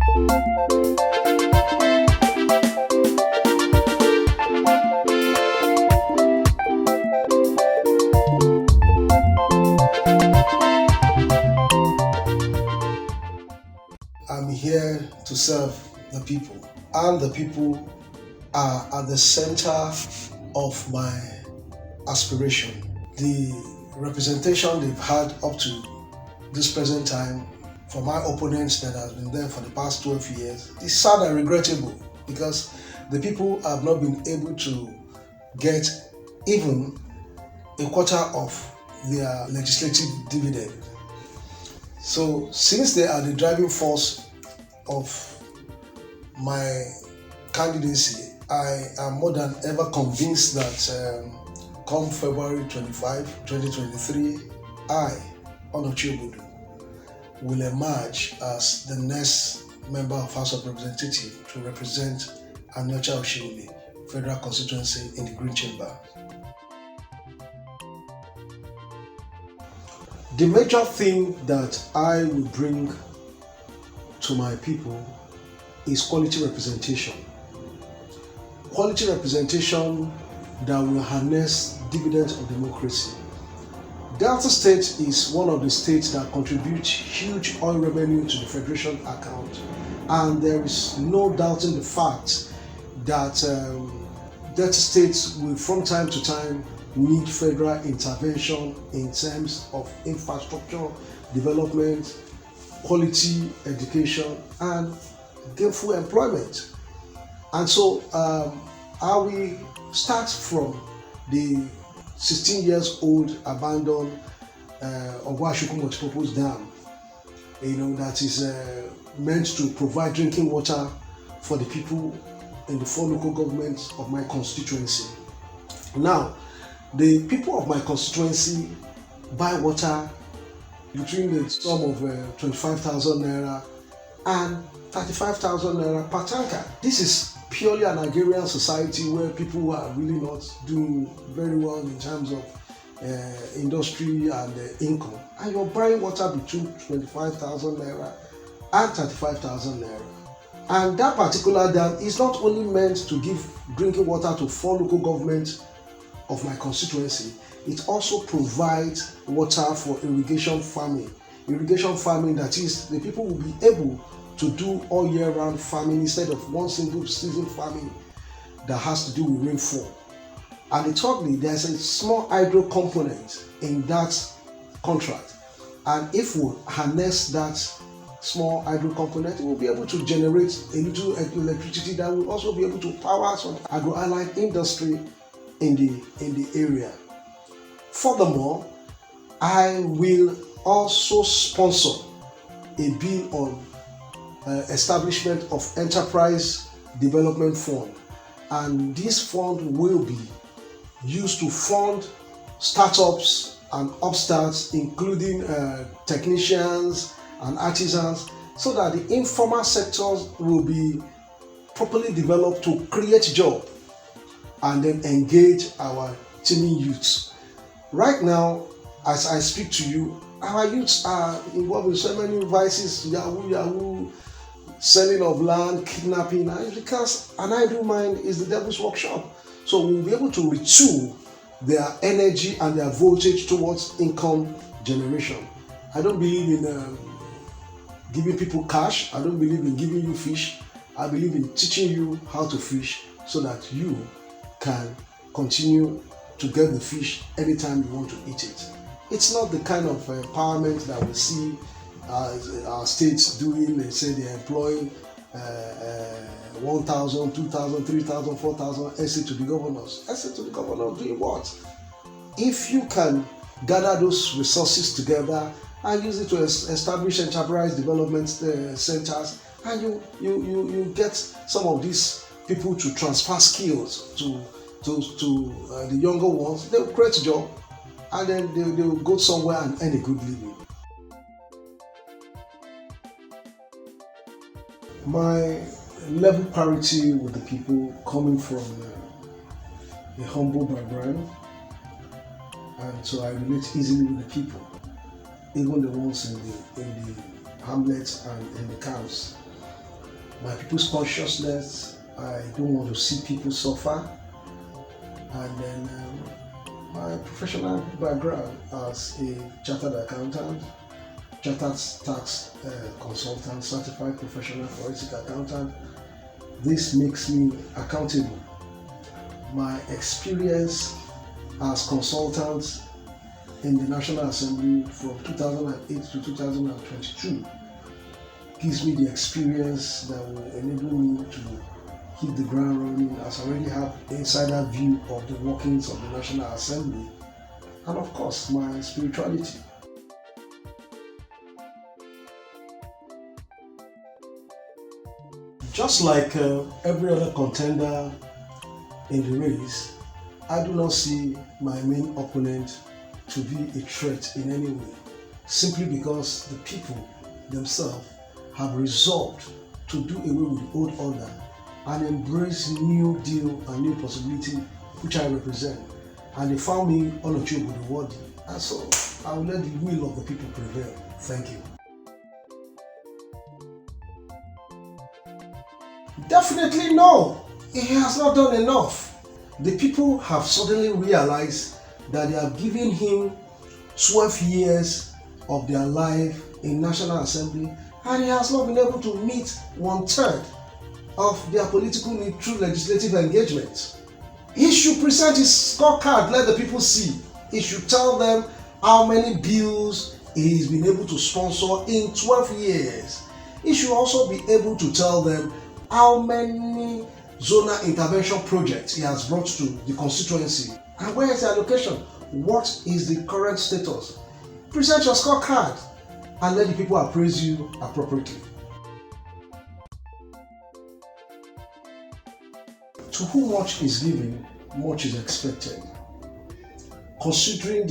I'm here to serve the people, and the people are at the center of my aspiration. The representation they've had up to this present time for my opponents that has been there for the past 12 years is sad and regrettable, because the people have not been able to get even a quarter of their legislative dividend. So since they are the driving force of my candidacy, I am more than ever convinced that come February 25, 2023, I, Onochieobodo, will emerge as the next member of House of Representatives to represent Aniocha Oshimili, Federal Constituency in the Green Chamber. The major thing that I will bring to my people is quality representation. Quality representation that will harness dividends of democracy. Delta State is one of the states that contributes huge oil revenue to the Federation account, and there is no doubting the fact that Delta State will from time to time need federal intervention in terms of infrastructure development, quality education, and gainful employment. And so I will start from the 16 years old abandoned Ogwashuku multipurpose dam, that is meant to provide drinking water for the people in the 4 local governments of my constituency. Now, the people of my constituency buy water between the sum of 25,000 naira and 35,000 naira per tanker. This is purely an agrarian society where people are really not doing very well in terms of industry and income, and you're buying water between 25,000 naira and 35,000 naira. And that particular dam is not only meant to give drinking water to 4 local governments of my constituency, it also provides water for irrigation farming. Irrigation farming, that is, the people will be able to do all year round farming instead of one single season farming that has to do with rainfall. And thirdly, there's a small hydro component in that contract, and if we harness that small hydro component, we will be able to generate a little electricity that will also be able to power some agro-allied industry in the area. Furthermore, I will also sponsor a bill on establishment of enterprise development fund, and this fund will be used to fund startups and upstarts, including technicians and artisans, so that the informal sectors will be properly developed to create jobs and then engage our teeming youths. Right now, as I speak to you, our youths are involved in so many vices, yahoo, selling of land, kidnapping, and because an idle mind is the devil's workshop. So we'll be able to retool their energy and their voltage towards income generation. I don't believe in giving people cash. I don't believe in giving you fish. I believe in teaching you how to fish so that you can continue to get the fish anytime you want to eat it. It's not the kind of empowerment that we see our states doing. They say they're employing 1,000, 2,000, 3,000, 4,000 essay to the governors. Essay to the governor doing what? If you can gather those resources together and use it to establish enterprise development centers, and you get some of these people to transfer skills to the younger ones, they'll create a job, and then they'll go somewhere and earn a good living. My level parity with the people coming from a humble background, and so I relate easily with the people, even the ones in the hamlets and in the camps. my people's consciousness. I don't want to see people suffer. And then my professional background as a chartered accountant, chartered tax consultant, certified professional forensic accountant. This makes me accountable. My experience as consultant in the National Assembly from 2008 to 2022 gives me the experience that will enable me to hit the ground running, as I already have insider view of the workings of the National Assembly, and of course my spirituality. Just like every other contender in the race, I do not see my main opponent to be a threat in any way, simply because the people themselves have resolved to do away with the old order and embrace new deal and new possibility which I represent. And they found me Onochieobodo worthy, and so I will let the will of the people prevail. Thank you. Definitely no, he has not done enough. The people have suddenly realized that they are giving him 12 years of their life in National Assembly, and he has not been able to meet 1/3 of their political need through legislative engagement. He should present his scorecard, let the people see. He should tell them how many bills he's been able to sponsor in 12 years. He should also be able to tell them how many zonal intervention projects he has brought to the constituency. And where is the allocation? What is the current status? Present your scorecard and let the people appraise you appropriately. To whom much is given, much is expected. Considering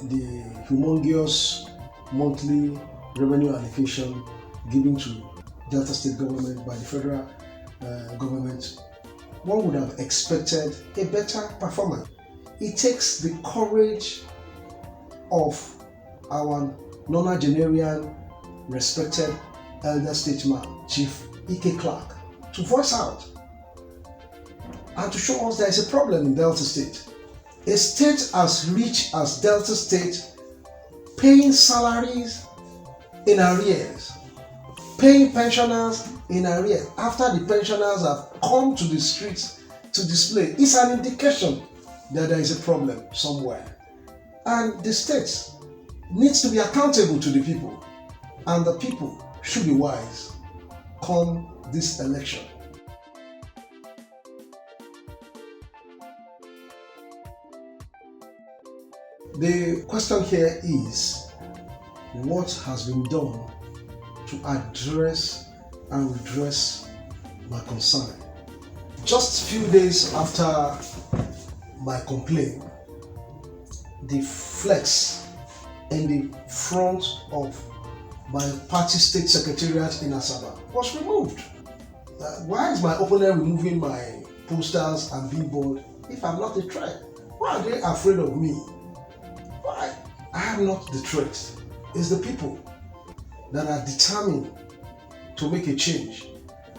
the humongous monthly revenue allocation given to Delta State government by the federal government, one would have expected a better performance. It takes the courage of our nonagenarian, respected elder statesman, Chief AKA Clark, to voice out and to show us there is a problem in Delta State. A state as rich as Delta State paying salaries in arrears, paying pensioners in arrears after the pensioners have come to the streets to display is an indication that there is a problem somewhere. And the state needs to be accountable to the people, and the people should be wise come this election. The question here is, what has been done to address and redress my concern? Just a few days after my complaint, the flex in the front of my party state secretariat in Asaba was removed. Why is my opponent removing my posters and billboard if I'm not a threat? Why are they afraid of me? Why? I am not the threat. It's the people that are determined to make a change,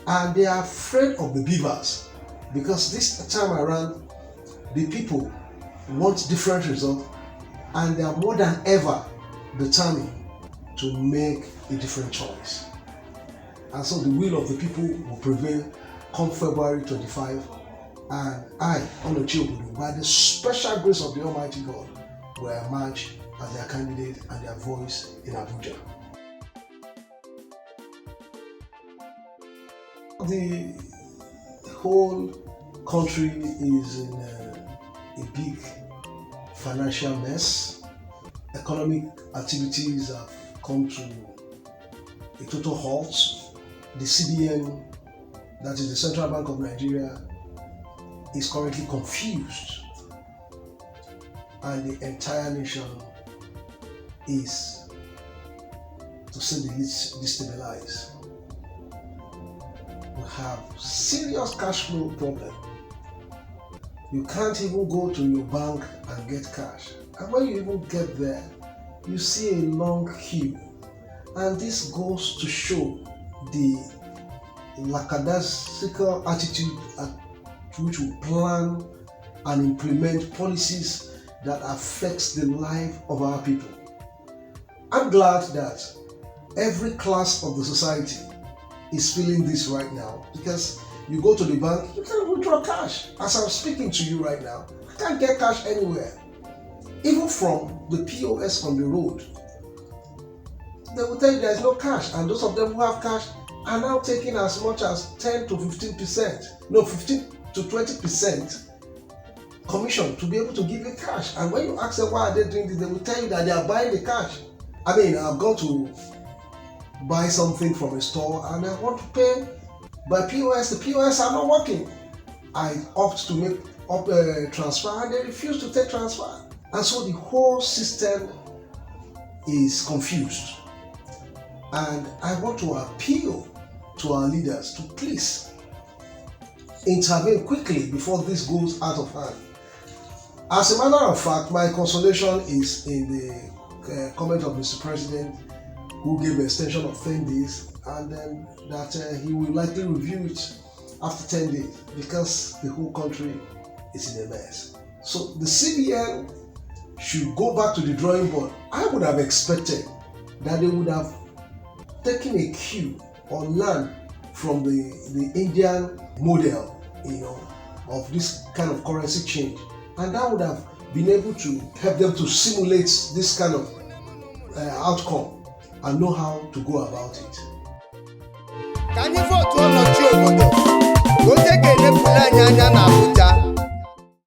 and they are afraid of the beavers because this time around the people want different results, and they are more than ever determined to make a different choice. And so the will of the people will prevail come February 25, and I, Onochieobodo, by the special grace of the Almighty God, will emerge as their candidate and their voice in Abuja. The whole country is in a big financial mess. Economic activities have come to a total halt. The CBN, that is the Central Bank of Nigeria, is currently confused, and the entire nation is, to say the least, destabilized. We have serious cash flow problem. You can't even go to your bank and get cash, and when you even get there, you see a long queue, and this goes to show the lackadaisical attitude at which we plan and implement policies that affects the life of our people. I'm glad that every class of the society is feeling this right now, because you go to the bank, you can't withdraw cash. As I'm speaking to you right now, I can't get cash anywhere. Even from the POS on the road, they will tell you there's no cash, and those of them who have cash are now taking as much as 10 to 15%, no, 15 to 20% commission to be able to give you cash. And when you ask them why are they doing this, they will tell you that they are buying the cash. I mean, I've gone to buy something from a store and I want to pay by POS. The POS are not working. I opt to make transfer and they refuse to take transfer. And so the whole system is confused. And I want to appeal to our leaders to please intervene quickly before this goes out of hand. As a matter of fact, my consolation is in the comment of Mr. President, who gave an extension of 10 days, and then that he will likely review it after 10 days because the whole country is in a mess. So the CBN should go back to the drawing board. I would have expected that they would have taken a cue or learned from the Indian model, of this kind of currency change, and that would have been able to help them to simulate this kind of outcome and know how to go about it. Can you vote Onochieobodo? Go take a Abuja.